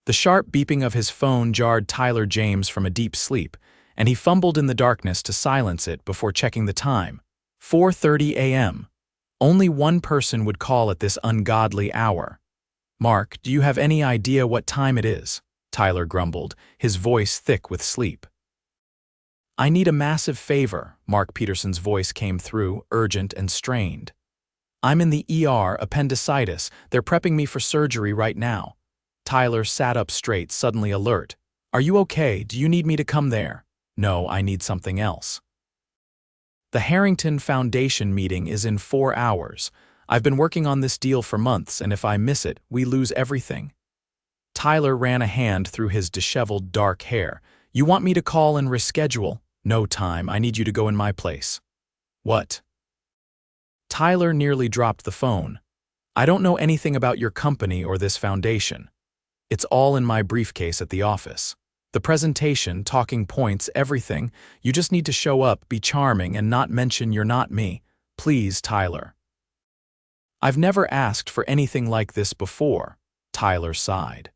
The sharp beeping of his phone jarred Tyler James from a deep sleep, and he fumbled in the darkness to silence it before checking the time. 4:30 a.m. Only one person would call at this ungodly hour. "Mark, do you have any idea what time it is?" Tyler grumbled, his voice thick with sleep. "I need a massive favor," Mark Peterson's voice came through, urgent and strained. "I'm in the ER, appendicitis. They're prepping me for surgery right now." Tyler sat up straight, suddenly alert. "Are you okay? Do you need me to come there?" "No, I need something else." "The Harrington Foundation meeting is in 4 hours. I've been working on this deal for months, and if I miss it, we lose everything." Tyler ran a hand through his disheveled dark hair. "You want me to call and reschedule?" "No time. I need you to go in my place." "What?" Tyler nearly dropped the phone. "I don't know anything about your company or this foundation. It's all in my briefcase at the office. The presentation, talking points, everything. You just need to show up, be charming, and not mention you're not me. Please, Tyler." "I've never asked for anything like this before," Tyler sighed.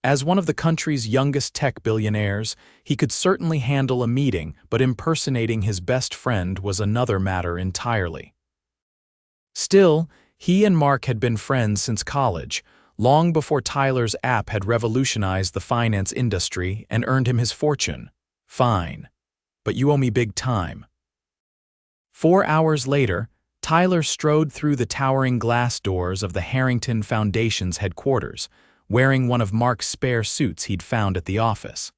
As one of the country's youngest tech billionaires, he could certainly handle a meeting, but impersonating his best friend was another matter entirely. Still, he and Mark had been friends since college, long before Tyler's app had revolutionized the finance industry and earned him his fortune. "Fine. But you owe me big time." 4 hours later, Tyler strode through the towering glass doors of the Harrington Foundation's headquarters, wearing one of Mark's spare suits he'd found at the office.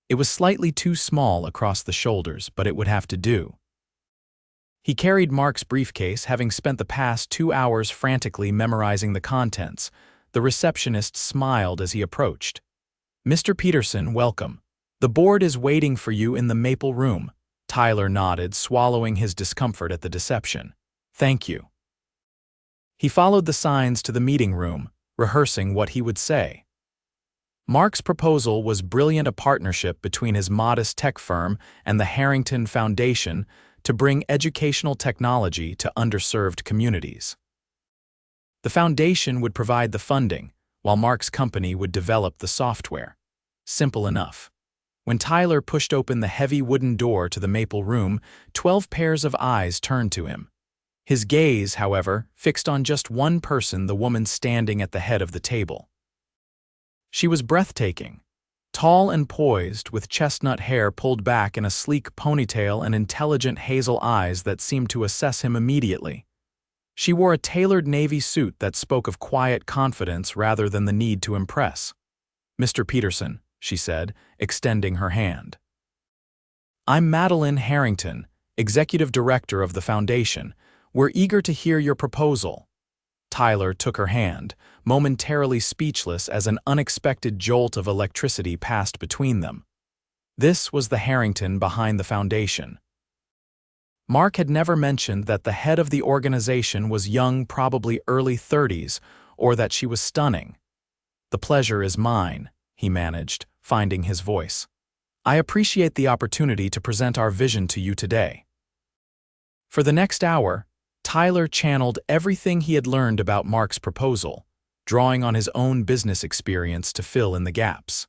It was slightly too small across the shoulders, but it would have to do. He carried Mark's briefcase, having spent the past 2 hours frantically memorizing the contents. The receptionist smiled as he approached. "Mr. Peterson, welcome. The board is waiting for you in the Maple Room." Tyler nodded, swallowing his discomfort at the deception. "Thank you." He followed the signs to the meeting room, rehearsing what he would say. Mark's proposal was brilliant, a partnership between his modest tech firm and the Harrington Foundation to bring educational technology to underserved communities. The foundation would provide the funding, while Mark's company would develop the software. Simple enough. When Tyler pushed open the heavy wooden door to the Maple Room, 12 pairs of eyes turned to him. His gaze, however, fixed on just one person, the woman standing at the head of the table. She was breathtaking. Tall and poised, with chestnut hair pulled back in a sleek ponytail and intelligent hazel eyes that seemed to assess him immediately. She wore a tailored navy suit that spoke of quiet confidence rather than the need to impress. "Mr. Peterson," she said, extending her hand. "I'm Madeleine Harrington, Executive Director of the Foundation. We're eager to hear your proposal." Tyler took her hand, momentarily speechless as an unexpected jolt of electricity passed between them. This was the Harrington behind the foundation. Mark had never mentioned that the head of the organization was young, probably early 30s, or that she was stunning. "The pleasure is mine," he managed, finding his voice. "I appreciate the opportunity to present our vision to you today." For the next hour, Tyler channeled everything he had learned about Mark's proposal, drawing on his own business experience to fill in the gaps.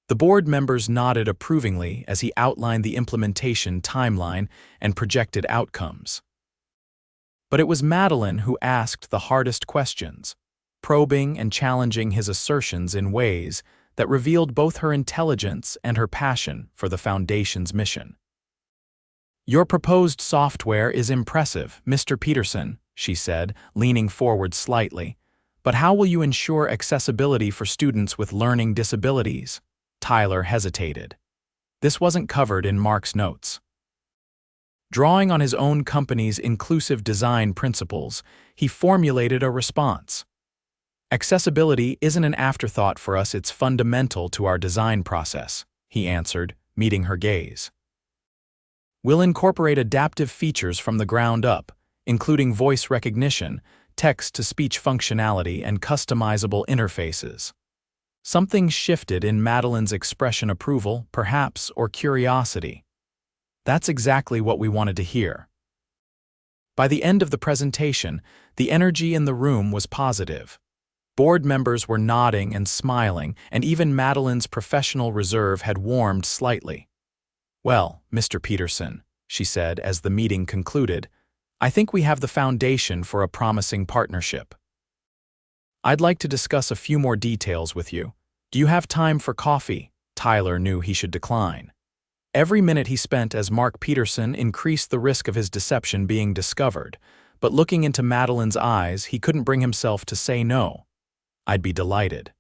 The board members nodded approvingly as he outlined the implementation timeline and projected outcomes. But it was Madeleine who asked the hardest questions, probing and challenging his assertions in ways that revealed both her intelligence and her passion for the Foundation's mission. "Your proposed software is impressive, Mr. Peterson," she said, leaning forward slightly. "But how will you ensure accessibility for students with learning disabilities?" Tyler hesitated. This wasn't covered in Mark's notes. Drawing on his own company's inclusive design principles, he formulated a response. "Accessibility isn't an afterthought for us, it's fundamental to our design process," he answered, meeting her gaze. "We'll incorporate adaptive features from the ground up, including voice recognition, text-to-speech functionality, and customizable interfaces." Something shifted in Madeleine's expression: approval, perhaps, or curiosity. "That's exactly what we wanted to hear." By the end of the presentation, the energy in the room was positive. Board members were nodding and smiling, and even Madeleine's professional reserve had warmed slightly. "Well, Mr. Peterson," she said as the meeting concluded, "I think we have the foundation for a promising partnership. I'd like to discuss a few more details with you. Do you have time for coffee?" Tyler knew he should decline. Every minute he spent as Mark Peterson increased the risk of his deception being discovered, but looking into Madeleine's eyes, he couldn't bring himself to say no. "I'd be delighted."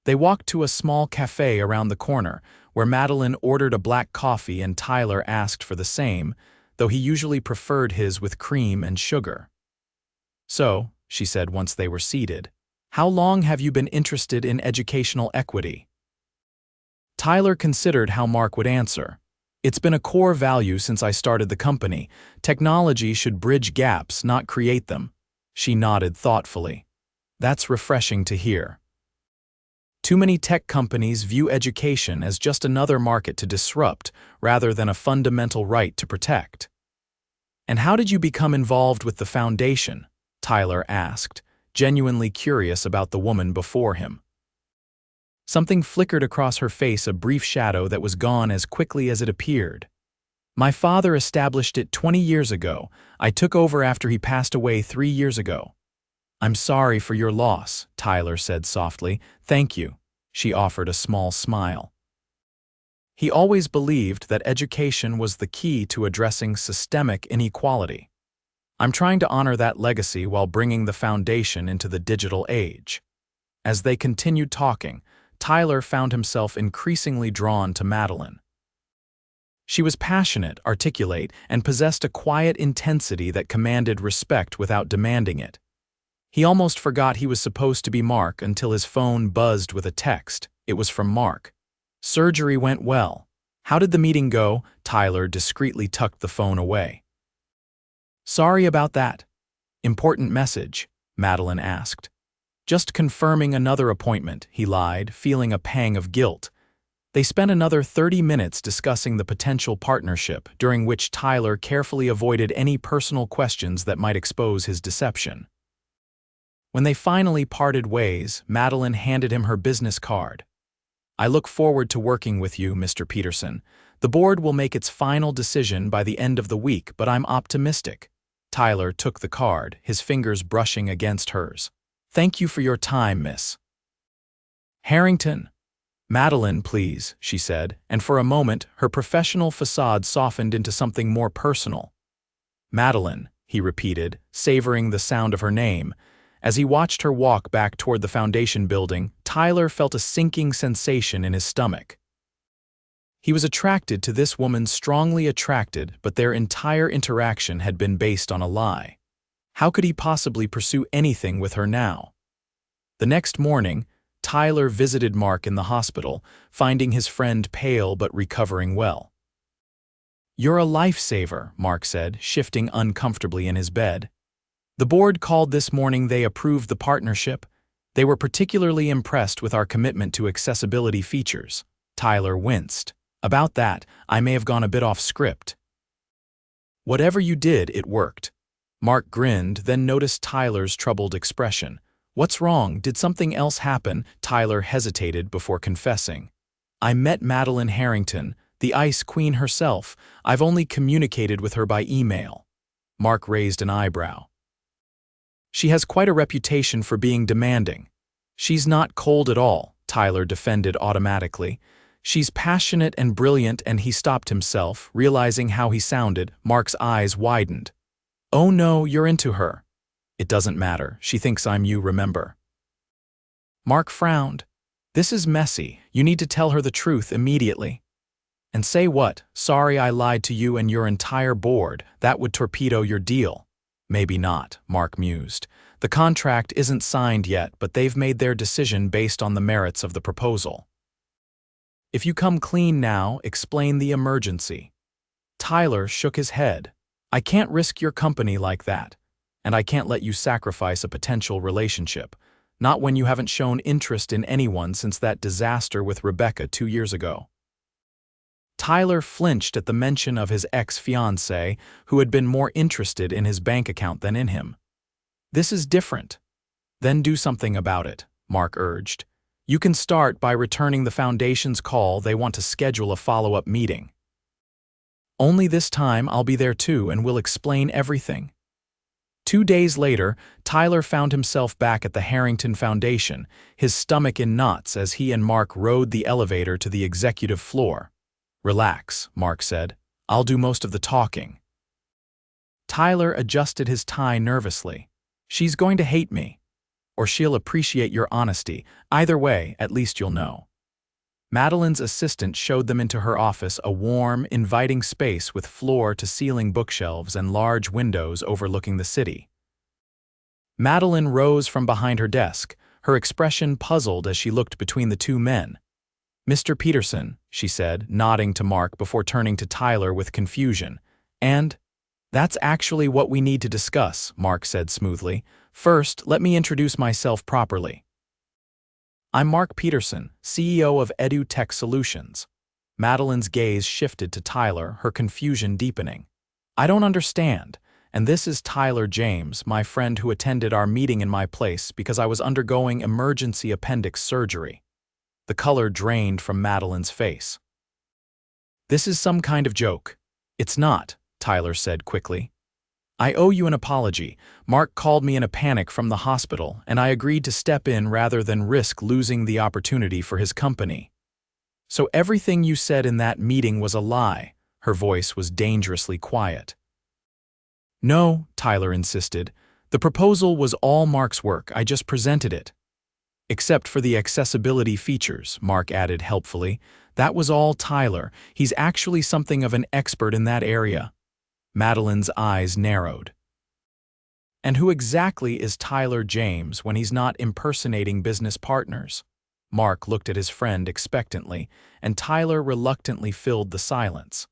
They walked to a small cafe around the corner, where Madeleine ordered a black coffee and Tyler asked for the same, though he usually preferred his with cream and sugar. "So," she said once they were seated, "how long have you been interested in educational equity?" Tyler considered how Mark would answer. "It's been a core value since I started the company. Technology should bridge gaps, not create them." She nodded thoughtfully. "That's refreshing to hear. Too many tech companies view education as just another market to disrupt, rather than a fundamental right to protect." "And how did you become involved with the foundation?" Tyler asked, genuinely curious about the woman before him. Something flickered across her face, a brief shadow that was gone as quickly as it appeared. "My father established it 20 years ago. I took over after he passed away 3 years ago." "I'm sorry for your loss," Tyler said softly. "Thank you." She offered a small smile. He always believed that education was the key to addressing systemic inequality. "I'm trying to honor that legacy while bringing the foundation into the digital age." As they continued talking, Tyler found himself increasingly drawn to Madeleine. She was passionate, articulate, and possessed a quiet intensity that commanded respect without demanding it. He almost forgot he was supposed to be Mark until his phone buzzed with a text. It was from Mark. "Surgery went well. How did the meeting go?" Tyler discreetly tucked the phone away. "Sorry about that." "Important message?" Madeleine asked. "Just confirming another appointment," he lied, feeling a pang of guilt. They spent another 30 minutes discussing the potential partnership, during which Tyler carefully avoided any personal questions that might expose his deception. When they finally parted ways, Madeleine handed him her business card. "I look forward to working with you, Mr. Peterson. The board will make its final decision by the end of the week, but I'm optimistic." Tyler took the card, his fingers brushing against hers. "Thank you for your time, Miss Harrington." "Madeleine, please," she said, and for a moment her professional facade softened into something more personal. "Madeleine," he repeated, savoring the sound of her name. As he watched her walk back toward the foundation building, Tyler felt a sinking sensation in his stomach. He was attracted to this woman, strongly attracted, but their entire interaction had been based on a lie. How could he possibly pursue anything with her now? The next morning, Tyler visited Mark in the hospital, finding his friend pale but recovering well. "You're a lifesaver," Mark said, shifting uncomfortably in his bed. "The board called this morning. They approved the partnership. They were particularly impressed with our commitment to accessibility features." Tyler winced. "About that, I may have gone a bit off script." "Whatever you did, it worked." Mark grinned, then noticed Tyler's troubled expression. "What's wrong? Did something else happen?" Tyler hesitated before confessing. "I met Madeleine Harrington, the Ice Queen herself. I've only communicated with her by email." Mark raised an eyebrow. "She has quite a reputation for being demanding." "She's not cold at all," Tyler defended automatically. "She's passionate and brilliant," and he stopped himself, realizing how he sounded. Mark's eyes widened. "Oh no, you're into her." "It doesn't matter. She thinks I'm you, remember." Mark frowned. "This is messy. You need to tell her the truth immediately." "And say what? Sorry I lied to you and your entire board. That would torpedo your deal." "Maybe not," Mark mused. "The contract isn't signed yet, but they've made their decision based on the merits of the proposal. If you come clean now, explain the emergency." Tyler shook his head. "I can't risk your company like that. And I can't let you sacrifice a potential relationship. Not when you haven't shown interest in anyone since that disaster with Rebecca 2 years ago." Tyler flinched at the mention of his ex-fiancée, who had been more interested in his bank account than in him. "This is different." Then do something about it, Mark urged. You can start by returning the foundation's call. They want to schedule a follow-up meeting. Only this time I'll be there too and we'll explain everything. 2 days later, Tyler found himself back at the Harrington Foundation, his stomach in knots as he and Mark rode the elevator to the executive floor. Relax, Mark said. I'll do most of the talking. Tyler adjusted his tie nervously. She's going to hate me. Or she'll appreciate your honesty. Either way, at least you'll know. Madeleine's assistant showed them into her office, a warm, inviting space with floor-to-ceiling bookshelves and large windows overlooking the city. Madeleine rose from behind her desk, her expression puzzled as she looked between the two men. "Mr. Peterson," she said, nodding to Mark before turning to Tyler with confusion. "And that's actually what we need to discuss," Mark said smoothly. "First, let me introduce myself properly. I'm Mark Peterson, CEO of EduTech Solutions." Madeleine's gaze shifted to Tyler, her confusion deepening. "I don't understand. And this is Tyler James, my friend who attended our meeting in my place because I was undergoing emergency appendix surgery." The color drained from Madeleine's face. "This is some kind of joke." "It's not," Tyler said quickly. "I owe you an apology. Mark called me in a panic from the hospital, and I agreed to step in rather than risk losing the opportunity for his company." "So everything you said in that meeting was a lie?" Her voice was dangerously quiet. "No," Tyler insisted. "The proposal was all Mark's work. I just presented it." "Except for the accessibility features," Mark added helpfully. "That was all Tyler. He's actually something of an expert in that area." Madeleine's eyes narrowed. "And who exactly is Tyler James when he's not impersonating business partners?" Mark looked at his friend expectantly, and Tyler reluctantly filled the silence.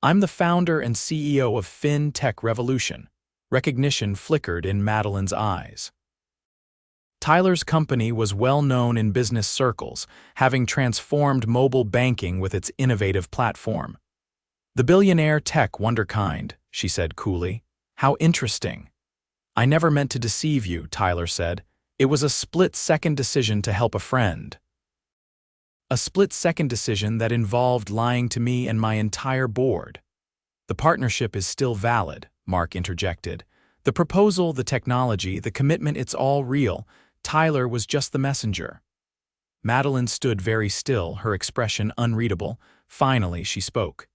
"I'm the founder and CEO of FinTech Revolution." Recognition flickered in Madeleine's eyes. Tyler's company was well known in business circles, having transformed mobile banking with its innovative platform. "The Billionaire tech wonderkind," she said coolly. "How interesting." "I never meant to deceive you," Tyler said. "It was a split-second decision to help a friend." "A split-second decision that involved lying to me and my entire board." "The partnership is still valid," Mark interjected. "The proposal, the technology, the commitment, it's all real. Tyler was just the messenger." Madeleine stood very still, her expression unreadable. Finally, she spoke.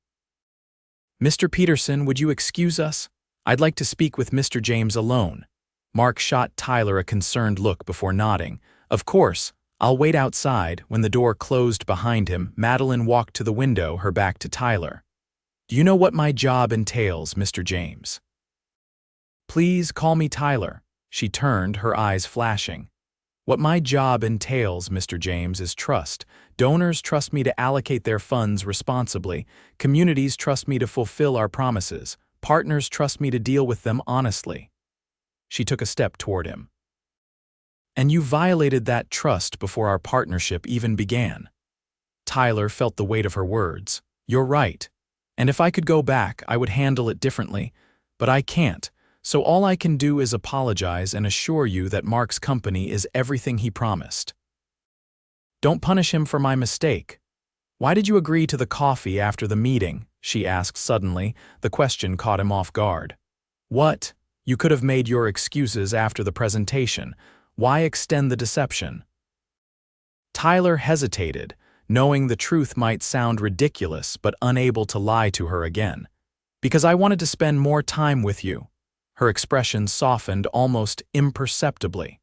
"Mr. Peterson, would you excuse us? I'd like to speak with Mr. James alone." Mark shot Tyler a concerned look before nodding. "Of course, I'll wait outside." When the door closed behind him, Madeleine walked to the window, her back to Tyler. "Do you know what my job entails, Mr. James?" "Please call me Tyler." She turned, her eyes flashing. "What my job entails, Mr. James, is trust. Donors trust me to allocate their funds responsibly. Communities trust me to fulfill our promises. Partners trust me to deal with them honestly." She took a step toward him. "And you violated that trust before our partnership even began." Tyler felt the weight of her words. "You're right. And if I could go back, I would handle it differently. But I can't. So all I can do is apologize and assure you that Mark's company is everything he promised." "Don't punish him for my mistake." "Why did you agree to the coffee after the meeting?" she asked suddenly. The question caught him off guard. "What? You could have made your excuses after the presentation. Why extend the deception?" Tyler hesitated, knowing the truth might sound ridiculous but unable to lie to her again. "Because I wanted to spend more time with you." Her expression softened almost imperceptibly.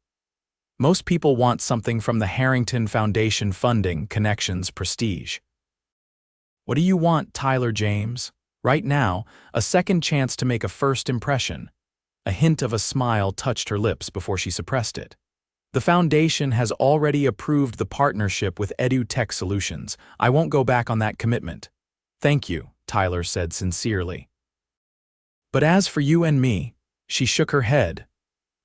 "Most people want something from the Harrington Foundation: funding, connections, prestige." "What do you want, Tyler James?" "Right now, a second chance to make a first impression." A hint of a smile touched her lips before she suppressed it. "The Foundation has already approved the partnership with EduTech Solutions. I won't go back on that commitment." "Thank you," Tyler said sincerely. "But as for you and me," she shook her head.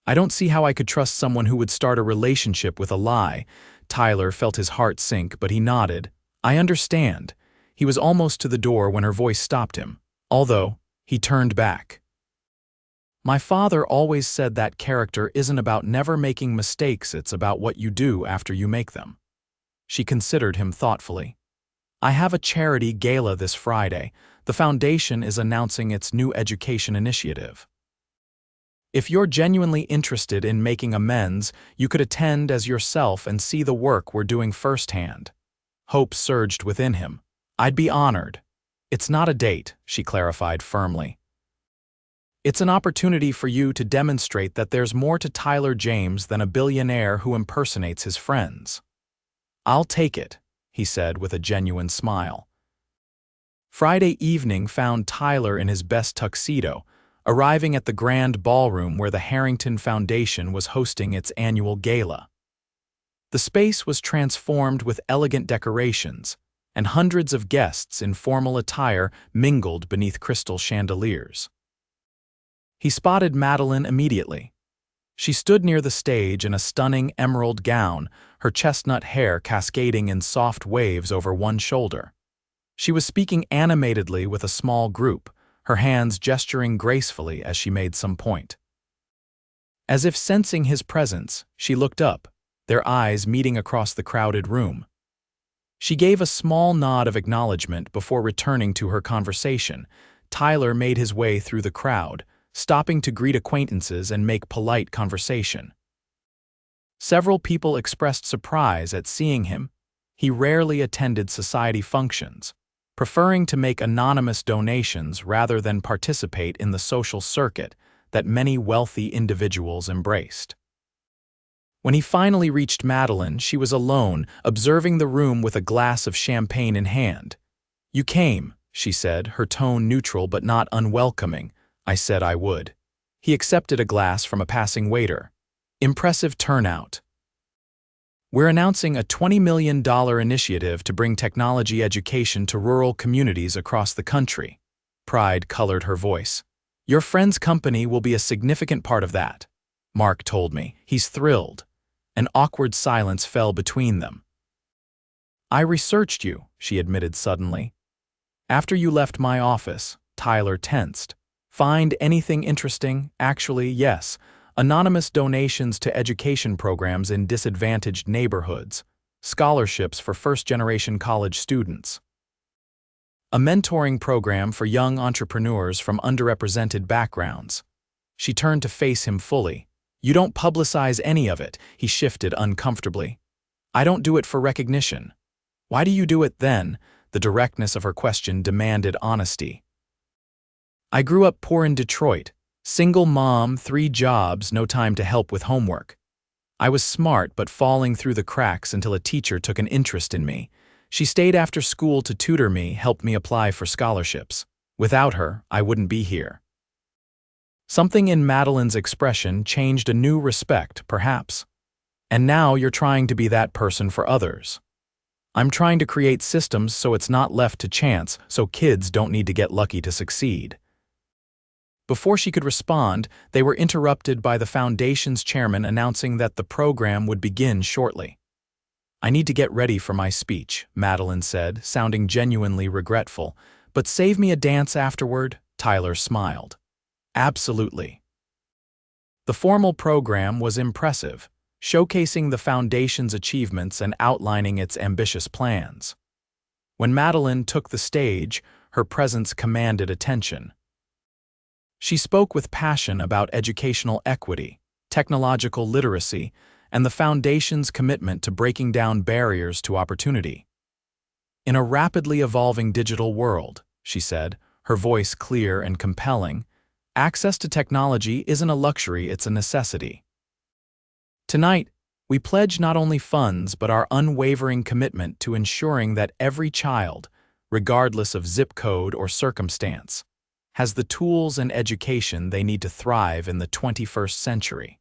"I don't see how I could trust someone who would start a relationship with a lie." Tyler felt his heart sink, but he nodded. "I understand." He was almost to the door when her voice stopped him. Although, he turned back. My father always said that character isn't about never making mistakes, it's about what you do after you make them. She considered him thoughtfully. I have a charity gala this Friday. The foundation is announcing its new education initiative. If you're genuinely interested in making amends, you could attend as yourself and see the work we're doing firsthand. Hope surged within him. I'd be honored. It's not a date, she clarified firmly. It's an opportunity for you to demonstrate that there's more to Tyler James than a billionaire who impersonates his friends. I'll take it, he said with a genuine smile. Friday evening found Tyler in his best tuxedo, arriving at the grand ballroom where the Harrington Foundation was hosting its annual gala. The space was transformed with elegant decorations, and hundreds of guests in formal attire mingled beneath crystal chandeliers. He spotted Madeleine immediately. She stood near the stage in a stunning emerald gown, her chestnut hair cascading in soft waves over one shoulder. She was speaking animatedly with a small group, her hands gesturing gracefully as she made some point. As if sensing his presence, she looked up, their eyes meeting across the crowded room. She gave a small nod of acknowledgement before returning to her conversation. Tyler made his way through the crowd, stopping to greet acquaintances and make polite conversation. Several people expressed surprise at seeing him. He rarely attended society functions, preferring to make anonymous donations rather than participate in the social circuit that many wealthy individuals embraced. When he finally reached Madeleine, she was alone, observing the room with a glass of champagne in hand. "You came," she said, her tone neutral but not unwelcoming. "I said I would." He accepted a glass from a passing waiter. "Impressive turnout. We're announcing a $20 million initiative to bring technology education to rural communities across the country." Pride colored her voice. "Your friend's company will be a significant part of that," Mark told me. "He's thrilled." An awkward silence fell between them. "I researched you," she admitted suddenly. "After you left my office," Tyler tensed. "Find anything interesting?" "Actually, yes. Anonymous donations to education programs in disadvantaged neighborhoods, scholarships for first-generation college students, a mentoring program for young entrepreneurs from underrepresented backgrounds." She turned to face him fully. "You don't publicize any of it," he shifted uncomfortably. "I don't do it for recognition." "Why do you do it then?" The directness of her question demanded honesty. "I grew up poor in Detroit. Single mom, 3 jobs, no time to help with homework. I was smart but falling through the cracks until a teacher took an interest in me. She stayed after school to tutor me, helped me apply for scholarships. Without her, I wouldn't be here." Something in Madeleine's expression changed a new respect, perhaps. "And now you're trying to be that person for others." "I'm trying to create systems so it's not left to chance, so kids don't need to get lucky to succeed." Before she could respond, they were interrupted by the foundation's chairman announcing that the program would begin shortly. "I need to get ready for my speech," Madeleine said, sounding genuinely regretful. "But save me a dance afterward?" Tyler smiled. "Absolutely." The formal program was impressive, showcasing the foundation's achievements and outlining its ambitious plans. When Madeleine took the stage, her presence commanded attention. She spoke with passion about educational equity, technological literacy, and the Foundation's commitment to breaking down barriers to opportunity. "In a rapidly evolving digital world," she said, her voice clear and compelling, "access to technology isn't a luxury, it's a necessity. Tonight, we pledge not only funds but our unwavering commitment to ensuring that every child, regardless of zip code or circumstance, has the tools and education they need to thrive in the 21st century."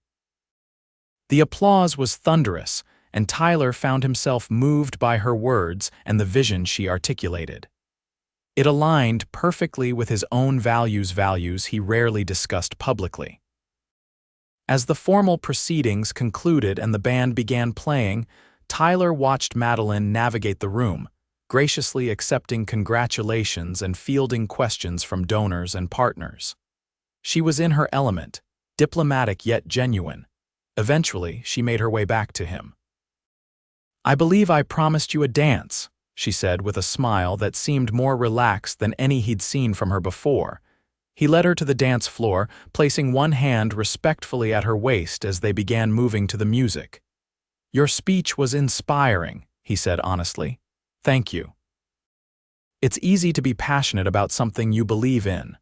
The applause was thunderous, and Tyler found himself moved by her words and the vision she articulated. It aligned perfectly with his own values he rarely discussed publicly. As the formal proceedings concluded and the band began playing, Tyler watched Madeleine navigate the room, graciously accepting congratulations and fielding questions from donors and partners. She was in her element, diplomatic yet genuine. Eventually, she made her way back to him. "I believe I promised you a dance," she said with a smile that seemed more relaxed than any he'd seen from her before. He led her to the dance floor, placing one hand respectfully at her waist as they began moving to the music. "Your speech was inspiring," he said honestly. "Thank you." "It's easy to be passionate about something you believe in."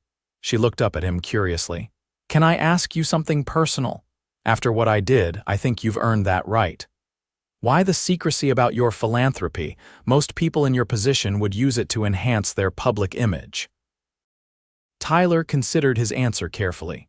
She looked up at him curiously. "Can I ask you something personal? After what I did, I think you've earned that right. Why the secrecy about your philanthropy? Most people in your position would use it to enhance their public image." Tyler considered his answer carefully.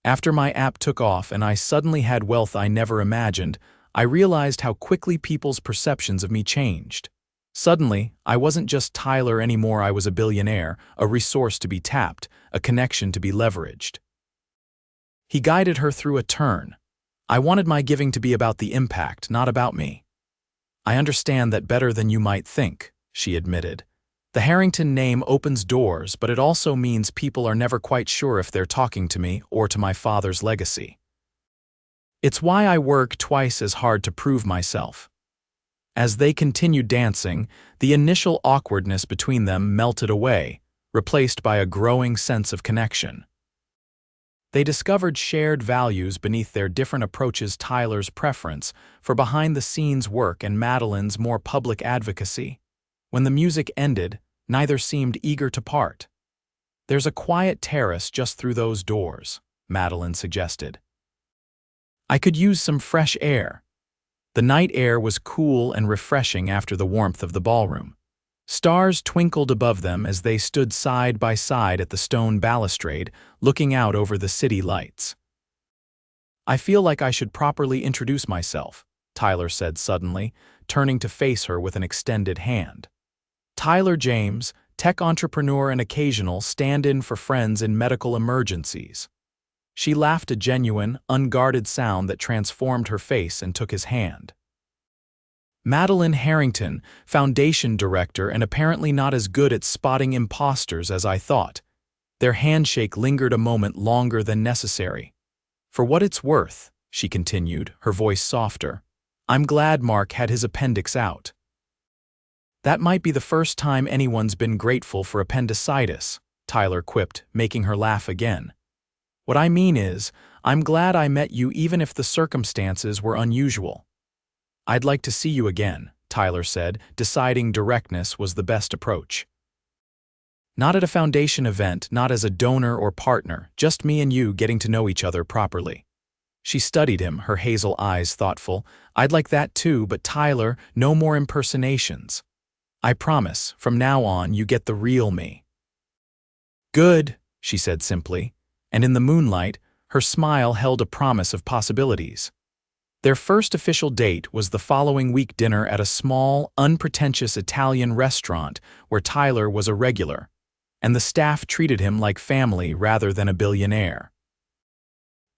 "After my app took off and I suddenly had wealth I never imagined, I realized how quickly people's perceptions of me changed. Suddenly, I wasn't just Tyler anymore. I was a billionaire, a resource to be tapped, a connection to be leveraged." He guided her through a turn. "I wanted my giving to be about the impact, not about me." "I understand that better than you might think," she admitted. "The Harrington name opens doors, but it also means people are never quite sure if they're talking to me or to my father's legacy. It's why I work twice as hard to prove myself." As they continued dancing, the initial awkwardness between them melted away, replaced by a growing sense of connection. They discovered shared values beneath their different approaches: Tyler's preference for behind-the-scenes work and Madeleine's more public advocacy. When the music ended, neither seemed eager to part. "There's a quiet terrace just through those doors," Madeleine suggested. "I could use some fresh air." The night air was cool and refreshing after the warmth of the ballroom. Stars twinkled above them as they stood side by side at the stone balustrade, looking out over the city lights. "I feel like I should properly introduce myself," Tyler said suddenly, turning to face her with an extended hand. "Tyler James, tech entrepreneur and occasional stand-in for friends in medical emergencies." She laughed, a genuine, unguarded sound that transformed her face, and took his hand. "Madeleine Harrington, Foundation Director, and apparently not as good at spotting imposters as I thought." Their handshake lingered a moment longer than necessary. "For what it's worth," she continued, her voice softer, "I'm glad Mark had his appendix out." "That might be the first time anyone's been grateful for appendicitis," Tyler quipped, making her laugh again. "What I mean is, I'm glad I met you even if the circumstances were unusual." "I'd like to see you again," Tyler said, deciding directness was the best approach. "Not at a foundation event, not as a donor or partner, just me and you getting to know each other properly." She studied him, her hazel eyes thoughtful. "I'd like that too, but Tyler, no more impersonations. I promise, from now on you get the real me." "Good," she said simply, and in the moonlight, her smile held a promise of possibilities. Their first official date was the following week: dinner at a small, unpretentious Italian restaurant where Tyler was a regular, and the staff treated him like family rather than a billionaire.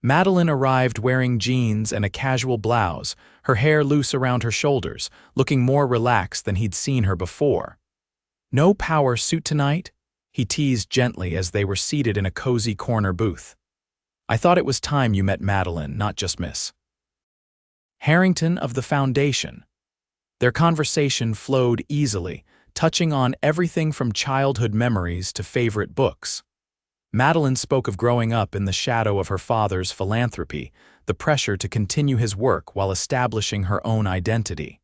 Madeleine arrived wearing jeans and a casual blouse, her hair loose around her shoulders, looking more relaxed than he'd seen her before. "No power suit tonight?" he teased gently as they were seated in a cozy corner booth. "I thought it was time you met Madeleine, not just Miss Harrington of the Foundation." Their conversation flowed easily, touching on everything from childhood memories to favorite books. Madeleine spoke of growing up in the shadow of her father's philanthropy, the pressure to continue his work while establishing her own identity.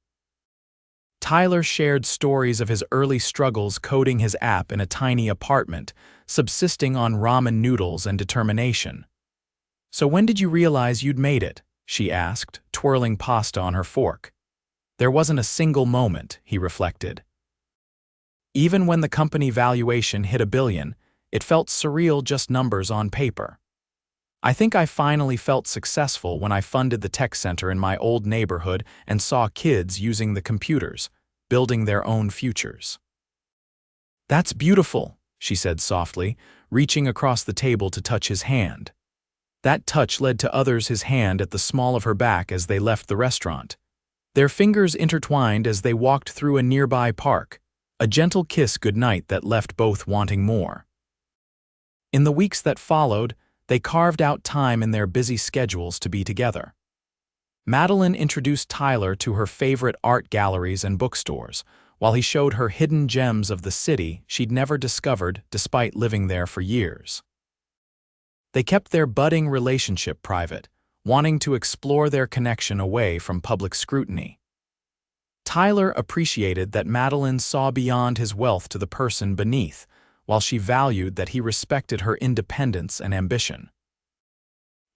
Tyler shared stories of his early struggles coding his app in a tiny apartment, subsisting on ramen noodles and determination. "So when did you realize you'd made it?" she asked, twirling pasta on her fork. "There wasn't a single moment," he reflected. "Even when the company valuation hit $1 billion, it felt surreal, just numbers on paper. I think I finally felt successful when I funded the tech center in my old neighborhood and saw kids using the computers, building their own futures." "That's beautiful," she said softly, reaching across the table to touch his hand. That touch led to others, his hand at the small of her back as they left the restaurant. Their fingers intertwined as they walked through a nearby park, a gentle kiss goodnight that left both wanting more. In the weeks that followed, they carved out time in their busy schedules to be together. Madeleine introduced Tyler to her favorite art galleries and bookstores, while he showed her hidden gems of the city she'd never discovered despite living there for years. They kept their budding relationship private, wanting to explore their connection away from public scrutiny. Tyler appreciated that Madeleine saw beyond his wealth to the person beneath, while she valued that he respected her independence and ambition.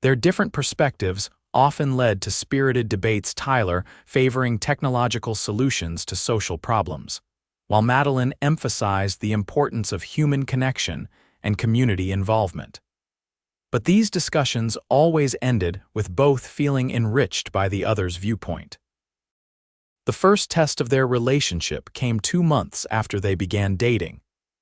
Their different perspectives often led to spirited debates, Tyler favoring technological solutions to social problems, while Madeleine emphasized the importance of human connection and community involvement. But these discussions always ended with both feeling enriched by the other's viewpoint. The first test of their relationship came 2 months after they began dating,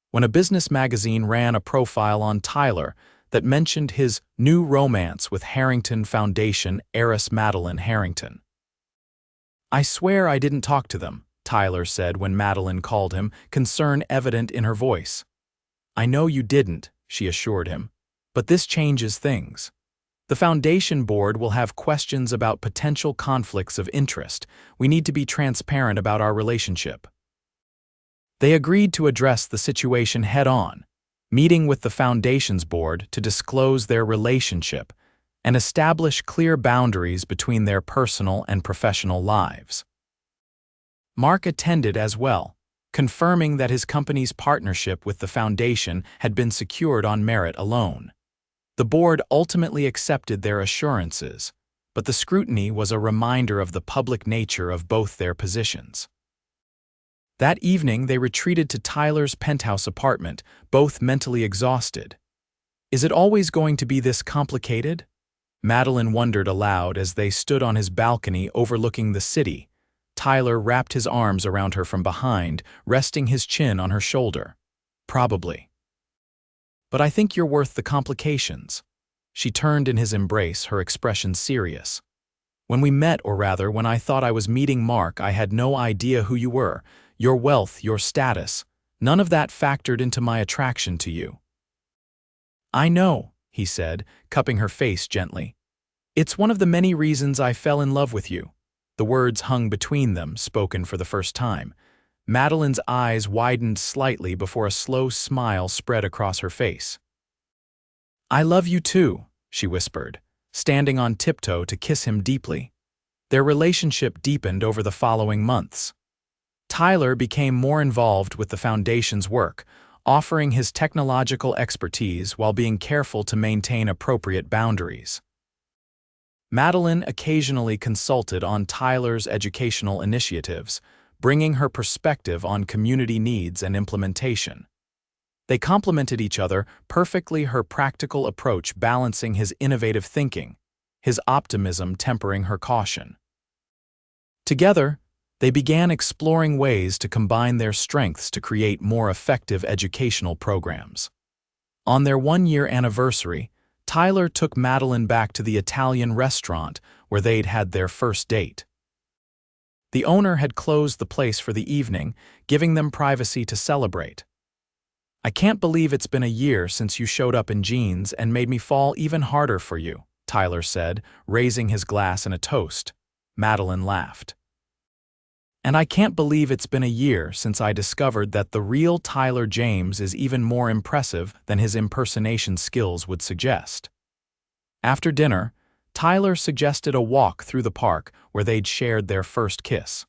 when a business magazine ran a profile on Tyler that mentioned his new romance with Harrington Foundation heiress Madeleine Harrington. "I swear I didn't talk to them," Tyler said when Madeleine called him, concern evident in her voice. "I know you didn't," she assured him, "but this changes things. The foundation board will have questions about potential conflicts of interest. We need to be transparent about our relationship." They agreed to address the situation head-on, meeting with the foundation's board to disclose their relationship and establish clear boundaries between their personal and professional lives. Mark attended as well, confirming that his company's partnership with the foundation had been secured on merit alone. The board ultimately accepted their assurances, but the scrutiny was a reminder of the public nature of both their positions. That evening, they retreated to Tyler's penthouse apartment, both mentally exhausted. "Is it always going to be this complicated?" Madeleine wondered aloud as they stood on his balcony overlooking the city. Tyler wrapped his arms around her from behind, resting his chin on her shoulder. "Probably. But I think you're worth the complications." She turned in his embrace, her expression serious. "When we met, or rather, when I thought I was meeting Mark, I had no idea who you were, your wealth, your status. None of that factored into my attraction to you." "I know," he said, cupping her face gently. "It's one of the many reasons I fell in love with you." The words hung between them, spoken for the first time. Madeleine's eyes widened slightly before a slow smile spread across her face. "I love you too," she whispered, standing on tiptoe to kiss him deeply. Their relationship deepened over the following months. Tyler became more involved with the foundation's work, offering his technological expertise while being careful to maintain appropriate boundaries. Madeleine occasionally consulted on Tyler's educational initiatives, bringing her perspective on community needs and implementation. They complemented each other perfectly, her practical approach balancing his innovative thinking, his optimism tempering her caution. Together, they began exploring ways to combine their strengths to create more effective educational programs. On their 1-year anniversary, Tyler took Madeleine back to the Italian restaurant where they'd had their first date. The owner had closed the place for the evening, giving them privacy to celebrate. "I can't believe it's been a year since you showed up in jeans and made me fall even harder for you," Tyler said, raising his glass in a toast. Madeleine laughed. "And I can't believe it's been a year since I discovered that the real Tyler James is even more impressive than his impersonation skills would suggest." After dinner, Tyler suggested a walk through the park where they'd shared their first kiss.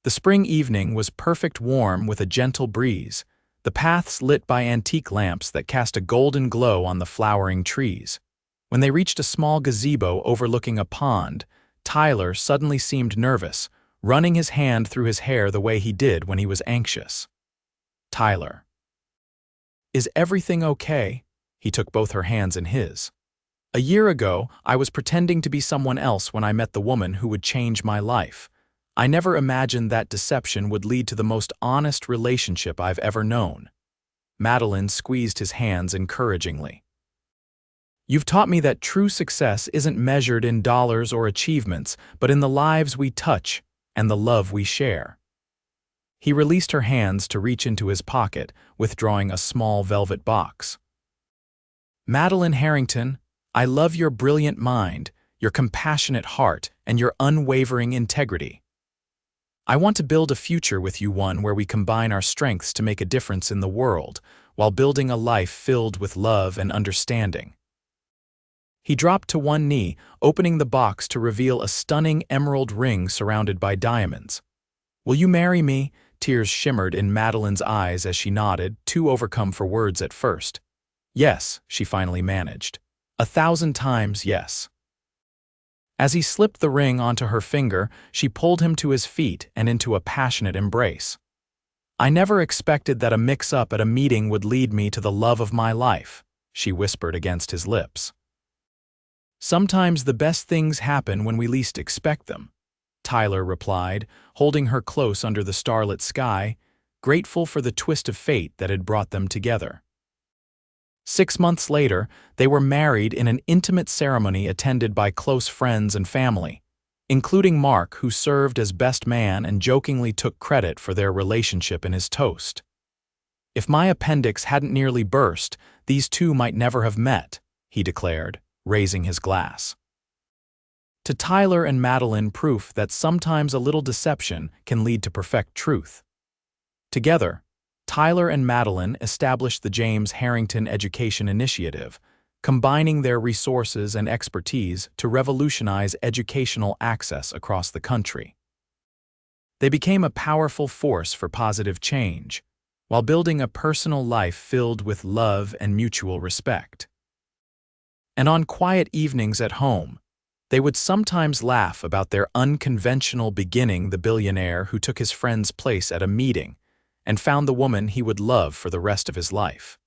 The spring evening was perfect, warm with a gentle breeze, the paths lit by antique lamps that cast a golden glow on the flowering trees. When they reached a small gazebo overlooking a pond, Tyler suddenly seemed nervous, running his hand through his hair the way he did when he was anxious. "Tyler, is everything okay?" He took both her hands in his. "A year ago, I was pretending to be someone else when I met the woman who would change my life. I never imagined that deception would lead to the most honest relationship I've ever known." Madeleine squeezed his hands encouragingly. "You've taught me that true success isn't measured in dollars or achievements, but in the lives we touch and the love we share." He released her hands to reach into his pocket, withdrawing a small velvet box. Madeleine Harrington, I love your brilliant mind, your compassionate heart, and your unwavering integrity. I want to build a future with you, one where we combine our strengths to make a difference in the world, while building a life filled with love and understanding. He dropped to one knee, opening the box to reveal a stunning emerald ring surrounded by diamonds. Will you marry me? Tears shimmered in Madeleine's eyes as she nodded, too overcome for words at first. Yes, she finally managed. 1,000 times yes. As he slipped the ring onto her finger, she pulled him to his feet and into a passionate embrace. I never expected that a mix-up at a meeting would lead me to the love of my life, she whispered against his lips. Sometimes the best things happen when we least expect them, Tyler replied, holding her close under the starlit sky, grateful for the twist of fate that had brought them together. 6 months later, they were married in an intimate ceremony attended by close friends and family, including Mark, who served as best man and jokingly took credit for their relationship in his toast. If my appendix hadn't nearly burst, these two might never have met, he declared, raising his glass. To Tyler and Madeleine, proof that sometimes a little deception can lead to perfect truth. Together, Tyler and Madeleine established the James Harrington Education Initiative, combining their resources and expertise to revolutionize educational access across the country. They became a powerful force for positive change, while building a personal life filled with love and mutual respect. And on quiet evenings at home, they would sometimes laugh about their unconventional beginning, the billionaire who took his friend's place at a meeting and found the woman he would love for the rest of his life.